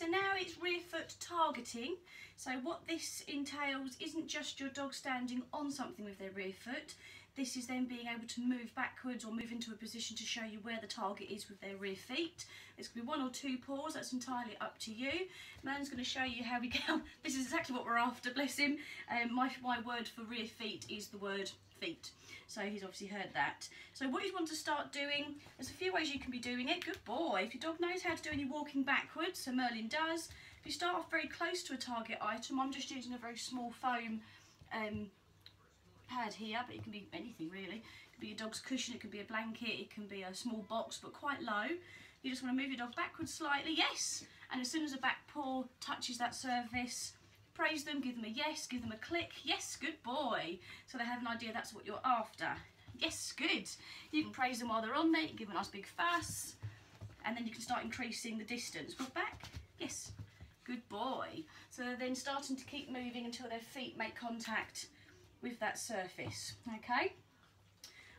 so now it's rear foot targeting. So what this entails isn't just your dog standing on something with their rear foot. This is them being able to move backwards or move into a position to show you where the target is with their rear feet. It's going to be 1 or 2 paws, that's entirely up to you. Merlin's going to show you how we go. This is exactly what we're after, bless him. My word for rear feet is the word feet. So he's obviously heard that. So what you want to start doing, there's a few ways you can be doing it. Good boy. If your dog knows how to do any walking backwards, so Merlin does. If you start off very close to a target item, I'm just using a very small foam pad here, but it can be anything really. It could be your dog's cushion, it could be a blanket, it can be a small box, but quite low. You just want to move your dog backwards slightly, yes. And as soon as a back paw touches that surface, praise them, give them a yes, give them a click, yes, good boy. So they have an idea that's what you're after. Yes, good. You can praise them while they're on there, you can give them a nice big fuss, and then you can start increasing the distance. Walk back, yes, good boy. So they're then starting to keep moving until their feet make contact with that surface, okay?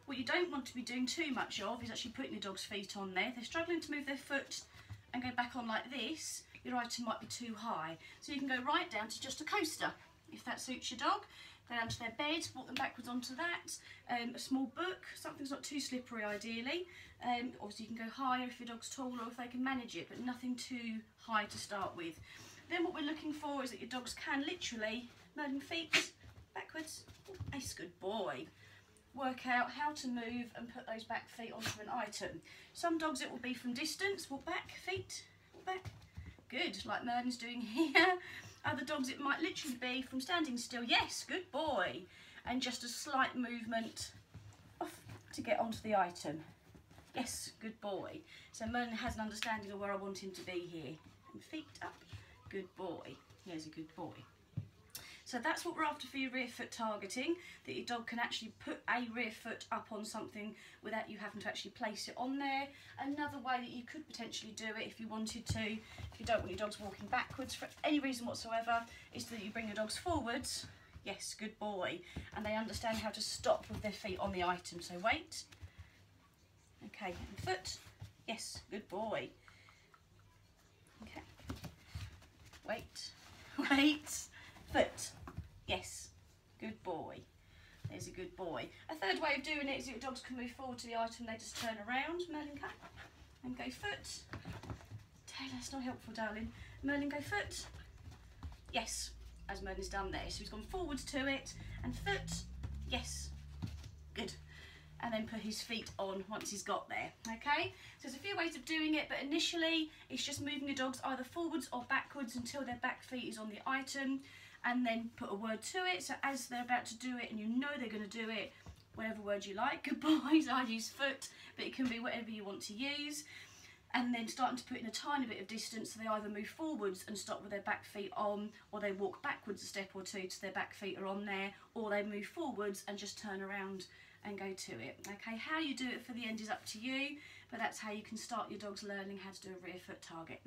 What you don't want to be doing too much of is actually putting your dog's feet on there. If they're struggling to move their foot and go back on like this, your item might be too high. So you can go right down to just a coaster, if that suits your dog. Go down to their bed, walk them backwards onto that. A small book, something's not too slippery ideally. Obviously you can go higher if your dog's tall or if they can manage it, but nothing too high to start with. Then what we're looking for is that your dogs can literally, Merlin feet, backwards, nice, good boy. Work out how to move and put those back feet onto an item. Some dogs it will be from distance, walk back, feet, walk back, good, like Merlin's doing here. Other dogs it might literally be from standing still, yes, good boy, and just a slight movement off to get onto the item. Yes, good boy. So Merlin has an understanding of where I want him to be here. And feet up, good boy. Here's a good boy. So that's what we're after for your rear foot targeting, that your dog can actually put a rear foot up on something without you having to actually place it on there. Another way that you could potentially do it if you wanted to, if you don't want your dogs walking backwards for any reason whatsoever, is that you bring your dogs forwards, yes, good boy, and they understand how to stop with their feet on the item. So wait, okay, and foot, yes, good boy, okay, wait, wait, foot, yes, good boy, there's a good boy. A third way of doing it is that your dogs can move forward to the item, they just turn around, Merlin come, and go foot. Taylor, that's not helpful darling. Merlin go foot, yes, as Merlin's done there, so he's gone forwards to it, and foot, yes, good. And then put his feet on once he's got there, okay? So there's a few ways of doing it, but initially it's just moving your dogs either forwards or backwards until their back feet is on the item, and then put a word to it. So as they're about to do it and you know they're going to do it, whatever word you like, good boys, I use foot, but it can be whatever you want to use. And then starting to put in a tiny bit of distance so they either move forwards and stop with their back feet on, or they walk backwards a step or two so their back feet are on there, or they move forwards and just turn around and go to it. Okay, how you do it for the end is up to you, but that's how you can start your dogs learning how to do a rear foot target.